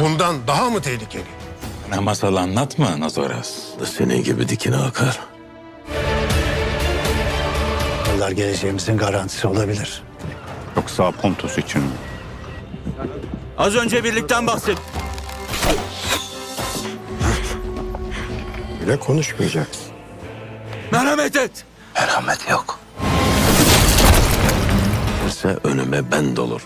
bundan daha mı tehlikeli? Bana masal anlatma Nazoras. Senin gibi dikine akar. Bunlar geleceğimizin garantisi olabilir. Yoksa Pontus için mi? Az önce birlikten bahset. Bile konuşmayacaksın. Merhamet et. Merhamet yok. ise önüme ben dolur.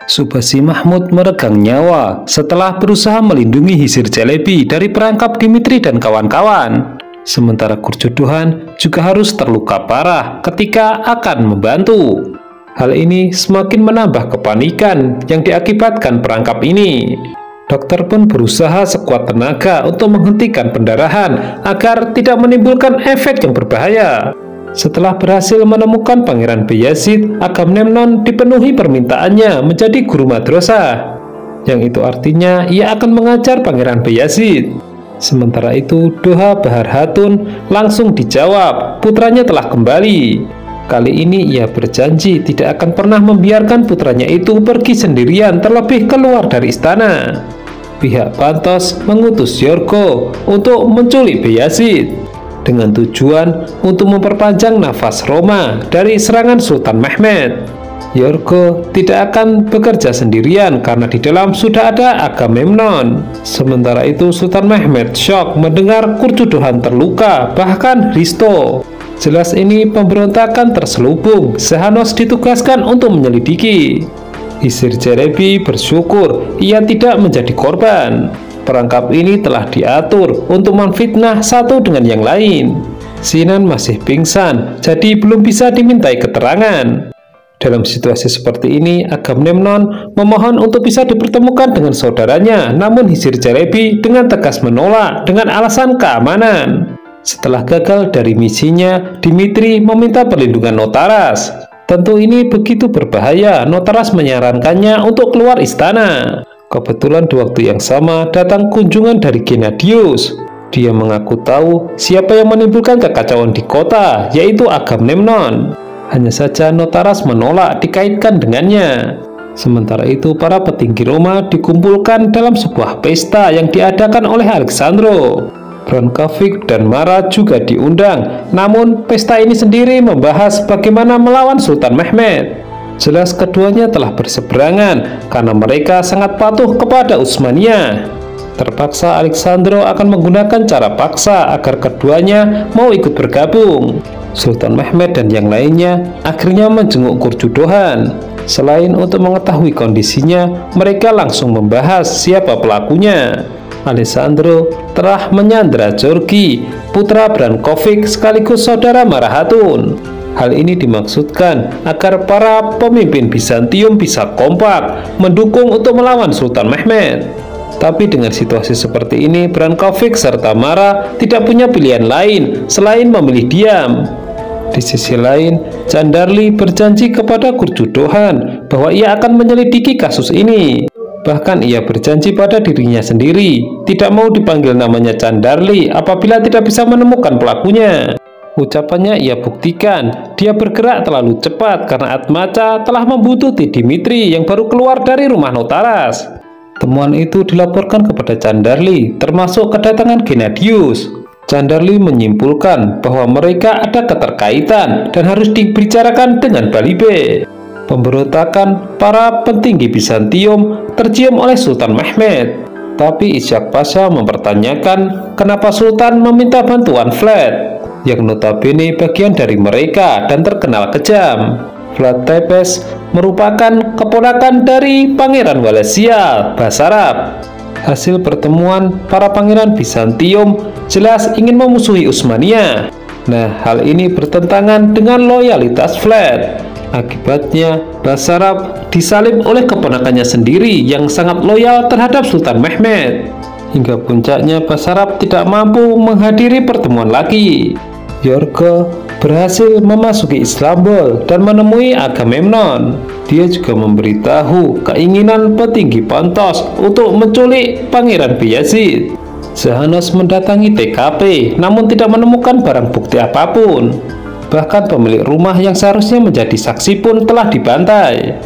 Subasi Mahmud meregang nyawa setelah berusaha melindungi Hisir Celebi dari perangkap Dimitri dan kawan-kawan. Sementara Kurjodohan juga harus terluka parah ketika akan membantu. Hal ini semakin menambah kepanikan yang diakibatkan perangkap ini. Dokter pun berusaha sekuat tenaga untuk menghentikan pendarahan agar tidak menimbulkan efek yang berbahaya. Setelah berhasil menemukan Pangeran Bayezid, Agamemnon dipenuhi permintaannya menjadi guru madrasah, yang itu artinya ia akan mengajar Pangeran Bayezid. Sementara itu, doa Bahar Hatun langsung dijawab, putranya telah kembali. Kali ini ia berjanji tidak akan pernah membiarkan putranya itu pergi sendirian terlebih keluar dari istana. Pihak Bantos mengutus Yorgo untuk menculik Bayezid dengan tujuan untuk memperpanjang nafas Roma dari serangan Sultan Mehmed. Yorgo tidak akan bekerja sendirian karena di dalam sudah ada Agamemnon. Sementara itu Sultan Mehmed shock mendengar Kurjodohan terluka, bahkan Risto. Jelas ini pemberontakan terselubung. Sehanos ditugaskan untuk menyelidiki. Hisir Celebi bersyukur ia tidak menjadi korban. Perangkap ini telah diatur untuk memfitnah satu dengan yang lain. Sinan masih pingsan, jadi belum bisa dimintai keterangan. Dalam situasi seperti ini, Agamemnon memohon untuk bisa dipertemukan dengan saudaranya, namun Hisir Celebi dengan tegas menolak dengan alasan keamanan. Setelah gagal dari misinya, Dimitri meminta perlindungan Notaras. Tentu ini begitu berbahaya, Notaras menyarankannya untuk keluar istana. Kebetulan di waktu yang sama datang kunjungan dari Gennadius. Dia mengaku tahu siapa yang menimbulkan kekacauan di kota, yaitu Agamemnon. Hanya saja Notaras menolak dikaitkan dengannya. Sementara itu para petinggi Roma dikumpulkan dalam sebuah pesta yang diadakan oleh Alexandro. Bronkovic dan Marat juga diundang, namun pesta ini sendiri membahas bagaimana melawan Sultan Mehmed. Jelas keduanya telah berseberangan karena mereka sangat patuh kepada Utsmaniyah. Terpaksa Alexandro akan menggunakan cara paksa agar keduanya mau ikut bergabung. Sultan Mehmed dan yang lainnya akhirnya menjenguk Kurjodohan. Selain untuk mengetahui kondisinya, mereka langsung membahas siapa pelakunya. Alessandro telah menyandra Georgi, putra Brankovic sekaligus saudara Marahatun. Hal ini dimaksudkan agar para pemimpin Bizantium bisa kompak mendukung untuk melawan Sultan Mehmed. Tapi dengan situasi seperti ini, Brankovic serta Mara tidak punya pilihan lain selain memilih diam. Di sisi lain, Candarli berjanji kepada Kurjodohan bahwa ia akan menyelidiki kasus ini. Bahkan ia berjanji pada dirinya sendiri tidak mau dipanggil namanya Candarli apabila tidak bisa menemukan pelakunya. Ucapannya ia buktikan dia bergerak terlalu cepat karena Atmaca telah membuntuti Dimitri yang baru keluar dari rumah Notaras. Temuan itu dilaporkan kepada Candarli, termasuk kedatangan Gennadius. Candarli menyimpulkan bahwa mereka ada keterkaitan dan harus dibicarakan dengan Balibe. Pemberontakan para petinggi Bizantium tercium oleh Sultan Mehmed. Tapi Ishak Pasha mempertanyakan kenapa Sultan meminta bantuan Vlad, yang notabene bagian dari mereka dan terkenal kejam. Vlad Tepes merupakan keponakan dari Pangeran Wallachia, Basarab. Hasil pertemuan para pangeran Bizantium jelas ingin memusuhi Utsmaniyah. Nah, hal ini bertentangan dengan loyalitas Vlad. Akibatnya, Basarab disalib oleh keponakannya sendiri yang sangat loyal terhadap Sultan Mehmed. Hingga puncaknya Basarab tidak mampu menghadiri pertemuan lagi. Yorgo berhasil memasuki Istanbul dan menemui Agamemnon. Dia juga memberitahu keinginan petinggi Pontos untuk menculik Pangeran Bayezid. Sehanos mendatangi TKP namun tidak menemukan barang bukti apapun. Bahkan pemilik rumah yang seharusnya menjadi saksi pun telah dibantai.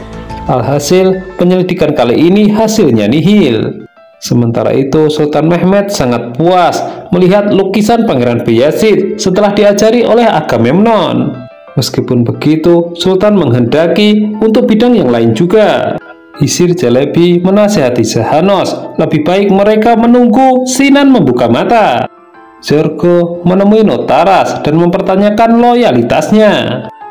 Alhasil, penyelidikan kali ini hasilnya nihil. Sementara itu, Sultan Mehmed sangat puas melihat lukisan Pangeran Bayezid setelah diajari oleh Agamemnon. Meskipun begitu, Sultan menghendaki untuk bidang yang lain juga. Hisir Celebi menasihati Zahanos, lebih baik mereka menunggu Sinan membuka mata. Zorgo menemui Notaras dan mempertanyakan loyalitasnya.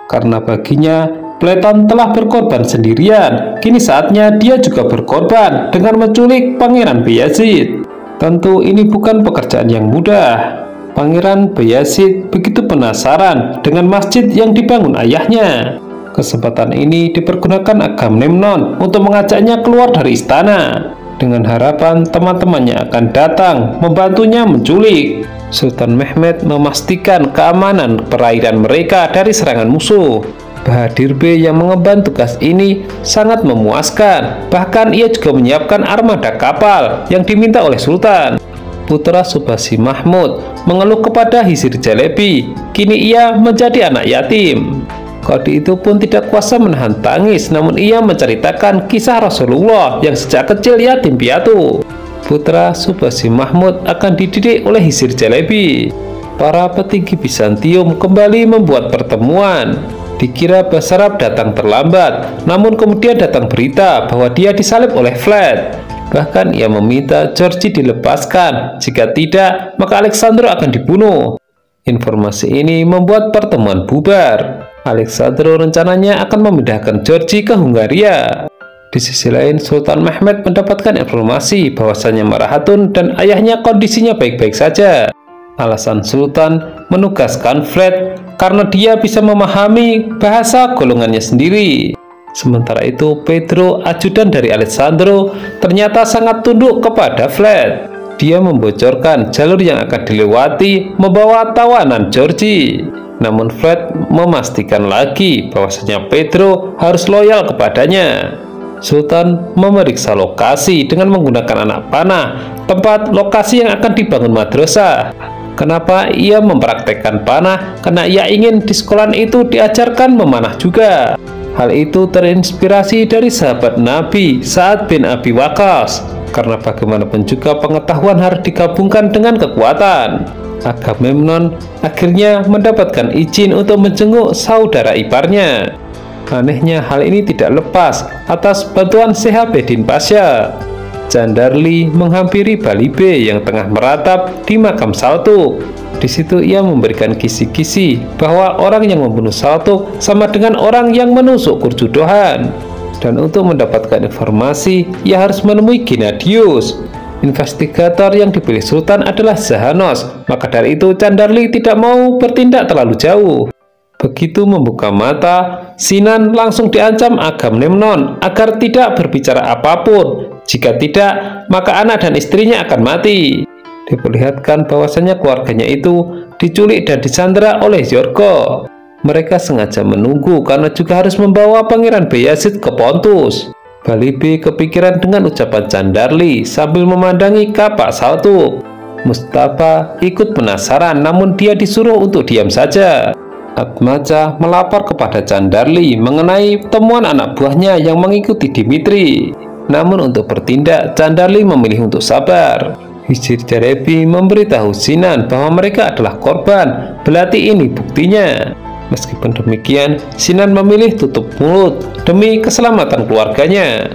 Karena baginya, Platon telah berkorban sendirian, kini saatnya dia juga berkorban dengan menculik Pangeran Bayezid. Tentu ini bukan pekerjaan yang mudah. Pangeran Bayezid begitu penasaran dengan masjid yang dibangun ayahnya. Kesempatan ini dipergunakan Agamemnon untuk mengajaknya keluar dari istana, dengan harapan teman-temannya akan datang membantunya menculik. Sultan Mehmed memastikan keamanan perairan mereka dari serangan musuh. Bahadir B yang mengemban tugas ini sangat memuaskan. Bahkan ia juga menyiapkan armada kapal yang diminta oleh Sultan. Putra Subasi Mahmud mengeluh kepada Hisir Celebi. Kini ia menjadi anak yatim. Qadi itu pun tidak kuasa menahan tangis, namun ia menceritakan kisah Rasulullah yang sejak kecil yatim piatu. Putra Subasi Mahmud akan dididik oleh Hisir Celebi. Para petinggi Bizantium kembali membuat pertemuan. Dikira Basarab datang terlambat, namun kemudian datang berita bahwa dia disalib oleh Vlad. Bahkan ia meminta Georgi dilepaskan, jika tidak maka Alexandro akan dibunuh. Informasi ini membuat pertemuan bubar. Alexandro rencananya akan memindahkan Georgi ke Hungaria. Di sisi lain, Sultan Mehmed mendapatkan informasi bahwasanya Marahatun dan ayahnya kondisinya baik-baik saja. Alasan Sultan menugaskan Vlad karena dia bisa memahami bahasa golongannya sendiri. Sementara itu, Pedro, ajudan dari Alessandro, ternyata sangat tunduk kepada Vlad. Dia membocorkan jalur yang akan dilewati membawa tawanan Georgi. Namun Vlad memastikan lagi bahwasanya Pedro harus loyal kepadanya. Sultan memeriksa lokasi dengan menggunakan anak panah, tempat lokasi yang akan dibangun madrasah. Kenapa ia mempraktekkan panah? Karena ia ingin di sekolah itu diajarkan memanah juga. Hal itu terinspirasi dari sahabat Nabi Sa'ad bin Abi Waqqas. Karena bagaimanapun juga pengetahuan harus digabungkan dengan kekuatan. Agamemnon akhirnya mendapatkan izin untuk menjenguk saudara iparnya. Anehnya hal ini tidak lepas atas bantuan Sehabedin Pasha. Jandarli menghampiri Balibe yang tengah meratap di makam Saltuk. Di situ ia memberikan kisi-kisi bahwa orang yang membunuh Saltuk sama dengan orang yang menusuk Kurjudohan. Dan untuk mendapatkan informasi, ia harus menemui Gennadius. Investigator yang dipilih Sultan adalah Zahanos. Maka dari itu Jandarli tidak mau bertindak terlalu jauh. Begitu membuka mata, Sinan langsung diancam Agamemnon agar tidak berbicara apapun. Jika tidak, maka anak dan istrinya akan mati. Diperlihatkan bahwasanya keluarganya itu diculik dan disandera oleh Zorgo. Mereka sengaja menunggu karena juga harus membawa Pangeran Bayezid ke Pontus. Balibe kepikiran dengan ucapan Jandarli sambil memandangi kapak Saltuk. Mustafa ikut penasaran, namun dia disuruh untuk diam saja. Atmaca melapor kepada Jandarli mengenai temuan anak buahnya yang mengikuti Dimitri. Namun untuk bertindak, Jandarli memilih untuk sabar. Hisir Celebi memberitahu Sinan bahwa mereka adalah korban. Berarti ini buktinya. Meskipun demikian, Sinan memilih tutup mulut demi keselamatan keluarganya.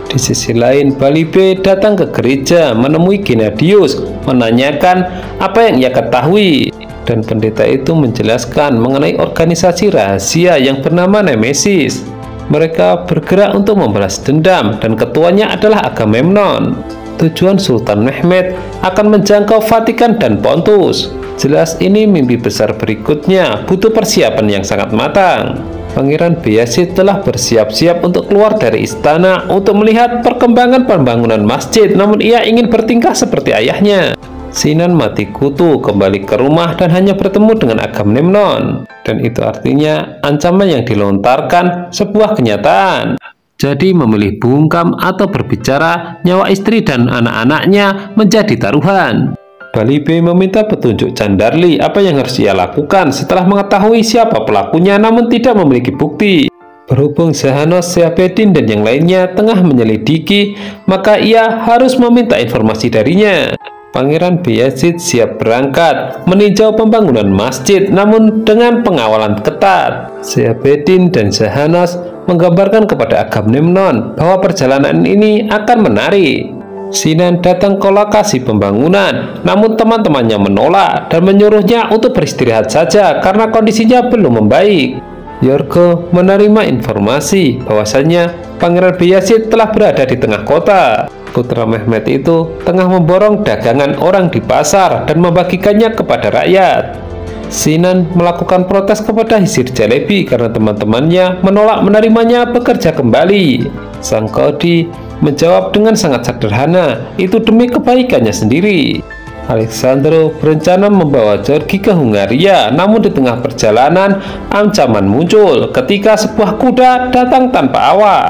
Di sisi lain, Balibe datang ke gereja menemui Gennadius, menanyakan apa yang ia ketahui. Dan pendeta itu menjelaskan mengenai organisasi rahasia yang bernama Nemesis. Mereka bergerak untuk membalas dendam dan ketuanya adalah Agamemnon. Tujuan Sultan Mehmed akan menjangkau Vatikan dan Pontus. Jelas ini mimpi besar berikutnya butuh persiapan yang sangat matang. Pangeran Bayezid telah bersiap-siap untuk keluar dari istana untuk melihat perkembangan pembangunan masjid, namun ia ingin bertingkah seperti ayahnya. Sinan mati kutu kembali ke rumah dan hanya bertemu dengan Agamemnon. Dan itu artinya ancaman yang dilontarkan sebuah kenyataan. Jadi memilih bungkam atau berbicara, nyawa istri dan anak-anaknya menjadi taruhan. Bali B meminta petunjuk Candarli apa yang harus ia lakukan setelah mengetahui siapa pelakunya namun tidak memiliki bukti. Berhubung Shahanos, Syahabuddin dan yang lainnya tengah menyelidiki, maka ia harus meminta informasi darinya. Pangeran Bayezid siap berangkat meninjau pembangunan masjid namun dengan pengawalan ketat. Syahabuddin dan Shahanos menggambarkan kepada Agamemnon bahwa perjalanan ini akan menarik. Sinan datang ke lokasi pembangunan, namun teman-temannya menolak dan menyuruhnya untuk beristirahat saja karena kondisinya belum membaik. Yorgo menerima informasi bahwasanya Pangeran Bayezid telah berada di tengah kota. Putra Mehmet itu tengah memborong dagangan orang di pasar dan membagikannya kepada rakyat. Sinan melakukan protes kepada Hisir Jalebi karena teman-temannya menolak menerimanya bekerja kembali. Sang Kodi menjawab dengan sangat sederhana, itu demi kebaikannya sendiri. Alexandro berencana membawa Georgi ke Hungaria, namun di tengah perjalanan ancaman muncul ketika sebuah kuda datang tanpa awak.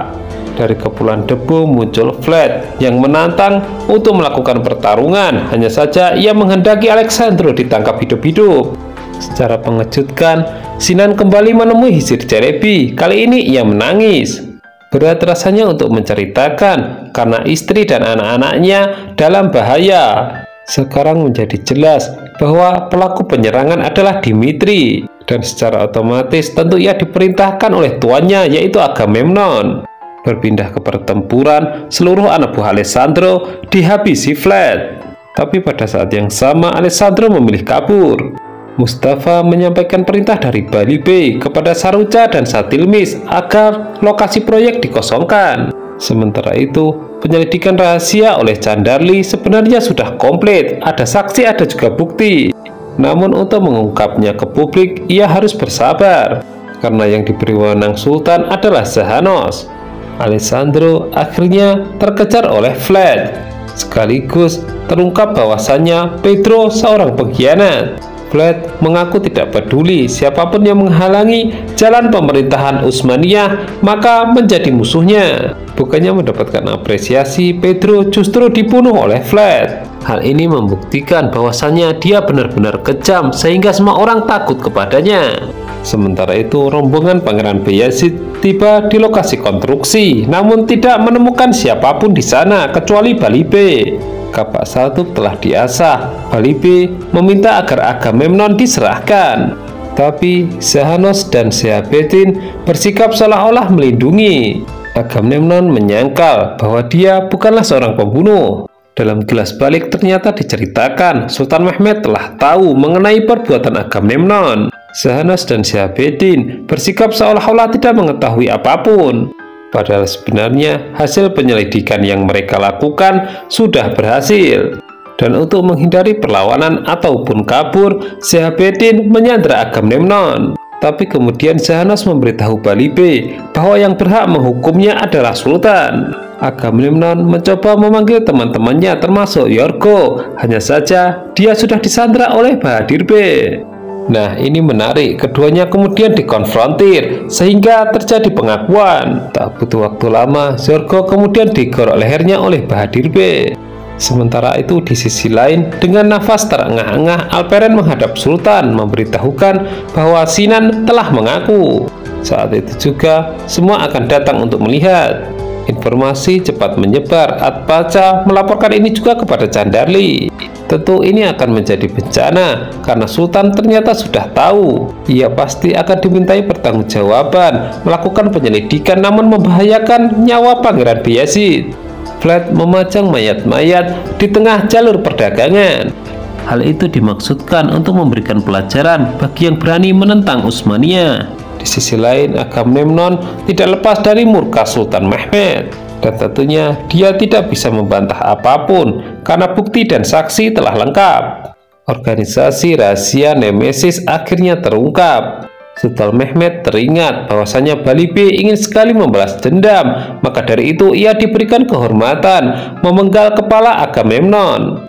Dari kepulan debu muncul Vlad yang menantang untuk melakukan pertarungan. Hanya saja ia menghendaki Alexandro ditangkap hidup-hidup. Secara mengejutkan, Sinan kembali menemui Hisir Jalebi. Kali ini ia menangis. Berat rasanya untuk menceritakan karena istri dan anak-anaknya dalam bahaya. Sekarang menjadi jelas bahwa pelaku penyerangan adalah Dimitri, dan secara otomatis tentu ia diperintahkan oleh tuannya yaitu Agamemnon. Berpindah ke pertempuran, seluruh anak buah Alessandro dihabisi Vlad. Tapi pada saat yang sama Alessandro memilih kabur. Mustafa menyampaikan perintah dari Bali B kepada Saruca dan Satilmis agar lokasi proyek dikosongkan. Sementara itu, penyelidikan rahasia oleh Candarli sebenarnya sudah komplit, ada saksi, ada juga bukti. Namun untuk mengungkapnya ke publik, ia harus bersabar, karena yang diberi wewenang Sultan adalah Shahanos. Alessandro akhirnya terkejar oleh Vlad. Sekaligus terungkap bahwasannya Pedro seorang pengkhianat. Vlad mengaku tidak peduli siapapun yang menghalangi jalan pemerintahan Utsmaniyah maka menjadi musuhnya. Bukannya mendapatkan apresiasi, Pedro justru dibunuh oleh Vlad. Hal ini membuktikan bahwasannya dia benar-benar kejam sehingga semua orang takut kepadanya. Sementara itu rombongan Pangeran Bayezid tiba di lokasi konstruksi namun tidak menemukan siapapun di sana kecuali Bali B. Kapak saltuk telah diasah. Bali B meminta agar Agamemnon diserahkan. Tapi Shahanos dan Syahabuddin bersikap seolah-olah melindungi. Agamemnon menyangkal bahwa dia bukanlah seorang pembunuh. Dalam kilas balik ternyata diceritakan Sultan Mehmet telah tahu mengenai perbuatan Agamemnon. Shahanos dan Syahabuddin bersikap seolah-olah tidak mengetahui apapun. Padahal sebenarnya hasil penyelidikan yang mereka lakukan sudah berhasil. Dan untuk menghindari perlawanan ataupun kabur, Syahabuddin menyandra Agamemnon. Tapi kemudian Shahanos memberitahu Bali B bahwa yang berhak menghukumnya adalah Sultan. Agamemnon mencoba memanggil teman-temannya termasuk Yorgo. Hanya saja dia sudah disandra oleh Bahadir B. Nah, ini menarik, keduanya kemudian dikonfrontir sehingga terjadi pengakuan. Tak butuh waktu lama, Yorgo kemudian digorok lehernya oleh Bahadir B. Sementara itu di sisi lain, dengan nafas terengah-engah, Alperen menghadap Sultan memberitahukan bahwa Sinan telah mengaku. Saat itu juga semua akan datang untuk melihat. Informasi cepat menyebar. Atpaca melaporkan ini juga kepada Candarli. Tentu ini akan menjadi bencana karena Sultan ternyata sudah tahu. Ia pasti akan dimintai pertanggungjawaban melakukan penyelidikan namun membahayakan nyawa Pangeran Bayezid. Vlad memajang mayat-mayat di tengah jalur perdagangan. Hal itu dimaksudkan untuk memberikan pelajaran bagi yang berani menentang Utsmaniyah. Di sisi lain, Agamemnon tidak lepas dari murka Sultan Mehmet. Dan tentunya dia tidak bisa membantah apapun karena bukti dan saksi telah lengkap. Organisasi rahasia Nemesis akhirnya terungkap. Sultan Mehmet teringat bahwasanya Bali B ingin sekali membalas dendam, maka dari itu ia diberikan kehormatan memenggal kepala Agamemnon.